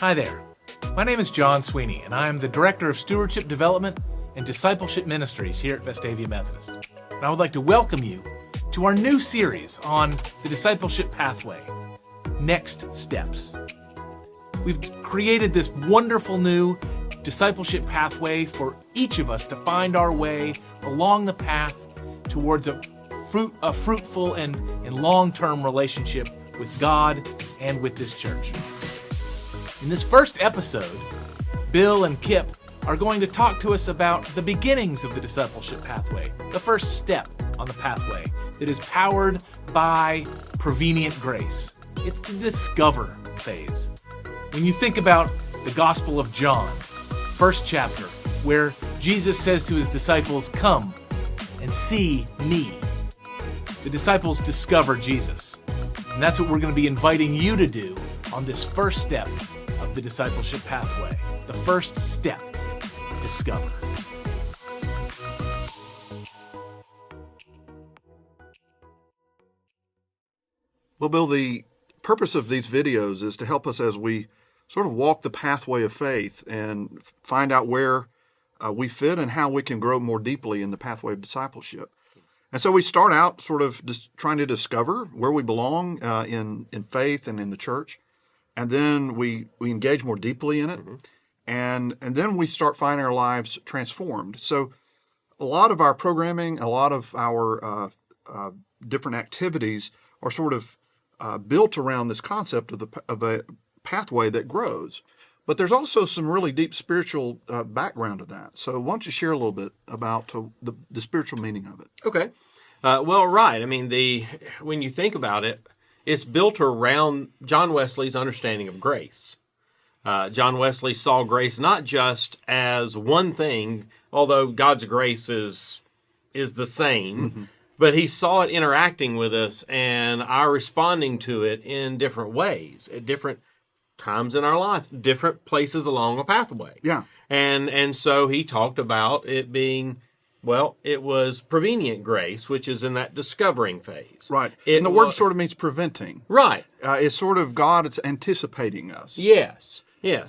Hi there. My name is John Sweeney, and I am the Director of Stewardship Development and Discipleship Ministries here at Vestavia Methodist. And I would like to welcome you to our new series on the discipleship pathway, Next Steps. We've created this wonderful new discipleship pathway for each of us to find our way along the path towards a fruitful and long-term relationship with God and with this church. In this first episode, Bill and Kip are going to talk to us about the beginnings of the discipleship pathway, the first step on the pathway that is powered by Prevenient grace. It's the discover phase. When you think about the Gospel of John, first chapter, where Jesus says to his disciples, "Come and see me." The disciples discover Jesus. And that's what we're going to be inviting you to do on this first step of the discipleship pathway. The first step, discover. Well, Bill, the purpose of these videos is to help us as we sort of walk the pathway of faith and find out where we fit and how we can grow more deeply in the pathway of discipleship. And so we start out sort of just trying to discover where we belong in faith and in the church. And then we engage more deeply in it. Mm-hmm. And then we start finding our lives transformed. So a lot of our programming, a lot of our different activities are sort of built around this concept of a pathway that grows. But there's also some really deep spiritual background to that. So why don't you share a little bit about the spiritual meaning of it? Okay. Right. I mean, when you think about it, it's built around John Wesley's understanding of grace. John Wesley saw grace not just as one thing, although God's grace is the same, mm-hmm. but he saw it interacting with us and our responding to it in different ways, at different times in our life, different places along a pathway. Yeah. And so he talked about it being, it was prevenient grace, which is in that discovering phase. Right. And the word sort of means preventing. Right. It's sort of God, it's anticipating us. Yes.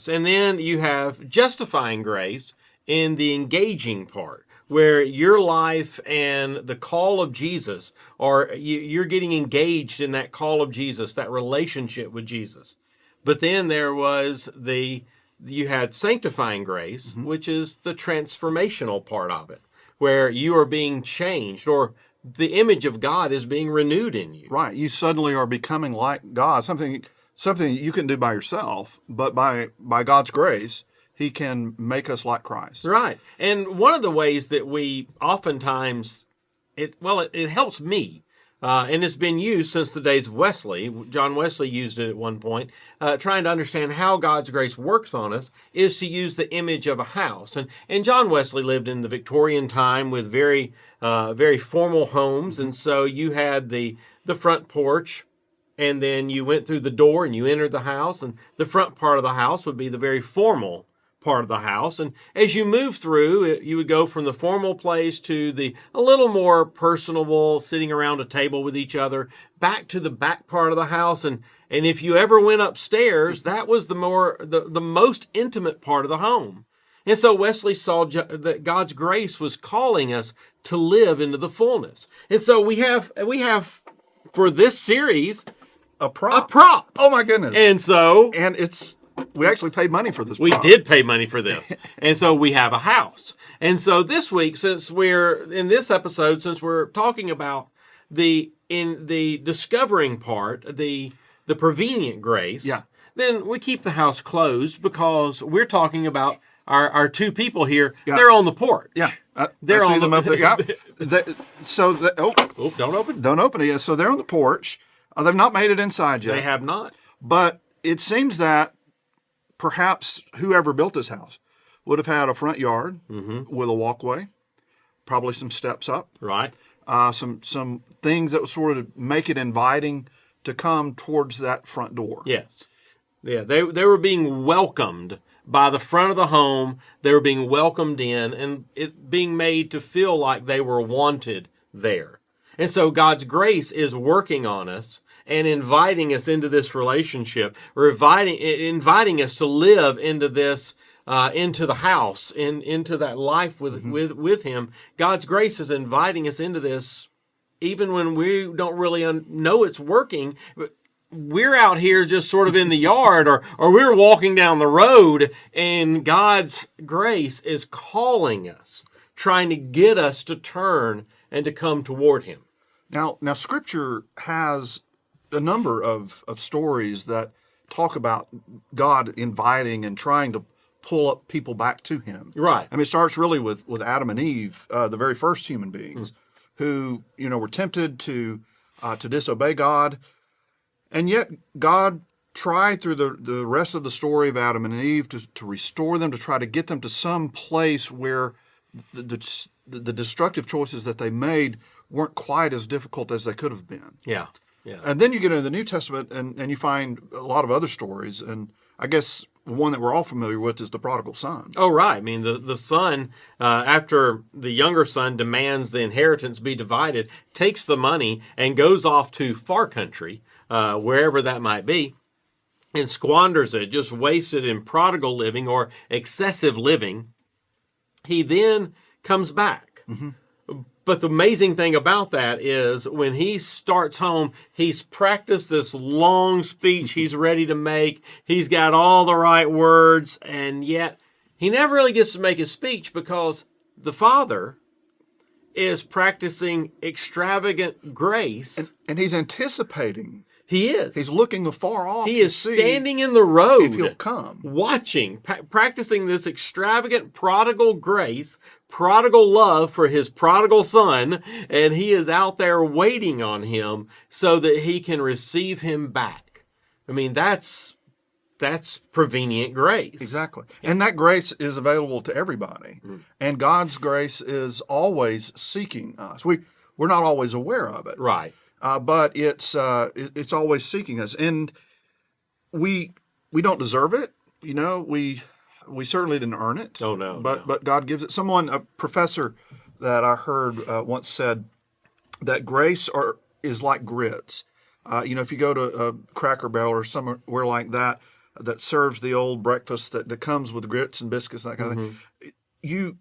And then you have justifying grace in the engaging part, where your life and the call of Jesus, or you're getting engaged in that call of Jesus, that relationship with Jesus. But then there was you had sanctifying grace, mm-hmm. which is the transformational part of it, where you are being changed, or the image of God is being renewed in you. Right. You suddenly are becoming like God, something you can do by yourself, but by God's grace, he can make us like Christ. Right. And one of the ways that we oftentimes, it helps me, and it's been used since the days of Wesley. John Wesley used it at one point, trying to understand how God's grace works on us, is to use the image of a house. And John Wesley lived in the Victorian time with very formal homes, and so you had the front porch, and then you went through the door and you entered the house, and the front part of the house would be the very formal part of the house. And as you move through, you would go from the formal place to a little more personable, sitting around a table with each other, back to the back part of the house. And if you ever went upstairs, that was the most intimate part of the home. And so Wesley saw that God's grace was calling us to live into the fullness. And so we have for this series a prop. Oh my goodness. And we actually paid money for this. We did pay money for this. And so we have a house. And so this week, since we're talking about in the discovering part, the prevenient grace, then we keep the house closed because we're talking about our two people here. Yeah. They're on the porch. Yeah. They're on them up there. Yeah. Don't open. Don't open it yet. So they're on the porch. They've not made it inside yet. They have not. But it seems that perhaps whoever built this house would have had a front yard mm-hmm. with a walkway, probably some steps up. Right. Some things that would sort of make it inviting to come towards that front door. Yes. Yeah, they were being welcomed by the front of the home. They were being welcomed in and it being made to feel like they were wanted there. And so God's grace is working on us and inviting us into this relationship, or inviting us to live into this, into the house, into that life with Him. God's grace is inviting us into this, even when we don't really know it's working. We're out here just sort of in the yard, or we're walking down the road, and God's grace is calling us, trying to get us to turn and to come toward Him. Now, Scripture has a number of stories that talk about God inviting and trying to pull up people back to Him. Right. I mean, it starts really with Adam and Eve, the very first human beings, who were tempted to disobey God, and yet God tried through the rest of the story of Adam and Eve to restore them, to try to get them to some place where the destructive choices that they made weren't quite as difficult as they could have been. Yeah. Yeah. And then you get into the New Testament and you find a lot of other stories. And I guess the one that we're all familiar with is the prodigal son. Oh, right. I mean, the son, after the younger son demands the inheritance be divided, takes the money and goes off to far country, wherever that might be, and squanders it, just wastes it in prodigal living or excessive living. He then comes back. Mm-hmm. But the amazing thing about that is when he starts home, he's practiced this long speech he's ready to make. He's got all the right words, and yet he never really gets to make his speech because the father is practicing extravagant grace. And he's anticipating. He is. He's looking afar off. He is standing in the road, if he'll come, watching, practicing this extravagant prodigal grace, prodigal love for his prodigal son, and he is out there waiting on him so that he can receive him back. I mean, that's prevenient grace. Exactly. And that grace is available to everybody. Mm. And God's grace is always seeking us. We're not always aware of it. Right. But it's always seeking us, and we don't deserve it. We certainly didn't earn it. Oh no! But God gives it. A professor that I heard once said that grace is like grits. If you go to a Cracker Barrel or somewhere like that serves the old breakfast that comes with grits and biscuits and that kind of thing, you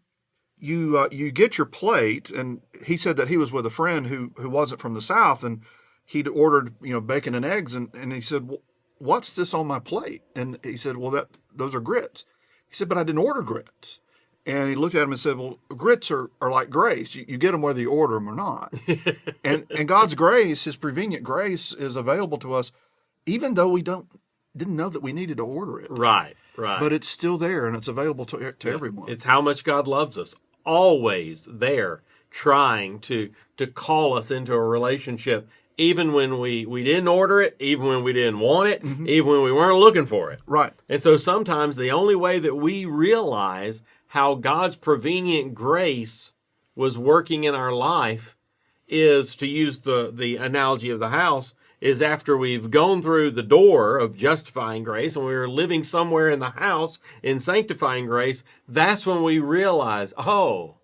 get your plate, and he said that he was with a friend who wasn't from the South, and he'd ordered bacon and eggs, and he said, well, what's this on my plate? And he said, well, those are grits. He said, but I didn't order grits. And he looked at him and said, well, grits are like grace. You get them whether you order them or not. and God's grace, His prevenient grace, is available to us, even though we didn't know that we needed to order it. Right. Right. But it's still there, and it's available to everyone. It's how much God loves us. Always there, trying to call us into a relationship, even when we didn't order it, even when we didn't want it, even when we weren't looking for it. Right. And so sometimes the only way that we realize how God's prevenient grace was working in our life is, to use the analogy of the house, is after we've gone through the door of justifying grace and we're living somewhere in the house in sanctifying grace. That's when we realize, oh,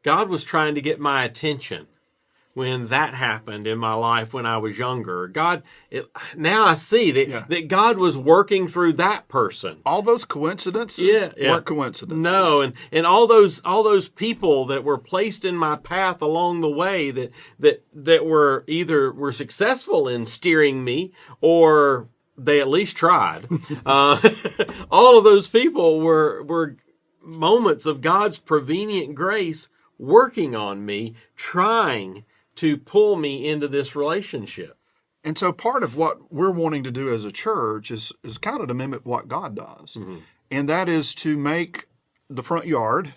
God was trying to get my attention when that happened in my life when I was younger. Now I see that God was working through that person. All those coincidences weren't coincidences. No, and all those people that were placed in my path along the way that were either successful in steering me, or they at least tried. All of those people were moments of God's prevenient grace working on me, trying to pull me into this relationship. And so part of what we're wanting to do as a church is kind of to mimic what God does. Mm-hmm. And that is to make the front yard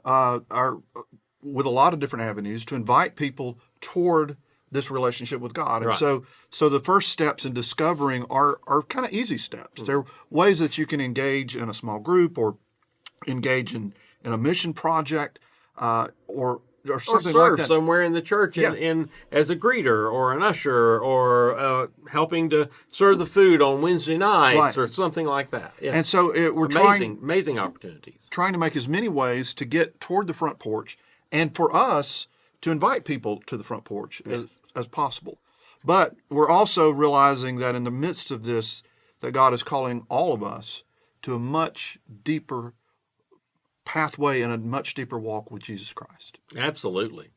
with a lot of different avenues to invite people toward this relationship with God. And right. So the first steps in discovering are kind of easy steps. Mm-hmm. They're ways that you can engage in a small group or engage in a mission project or something serve like that. Somewhere in the church in as a greeter or an usher or helping to serve the food on Wednesday nights or something like that. Yeah. And so we're amazing opportunities. Trying to make as many ways to get toward the front porch, and for us to invite people to the front porch as possible. But we're also realizing that in the midst of this, that God is calling all of us to a much deeper pathway and a much deeper walk with Jesus Christ. Absolutely.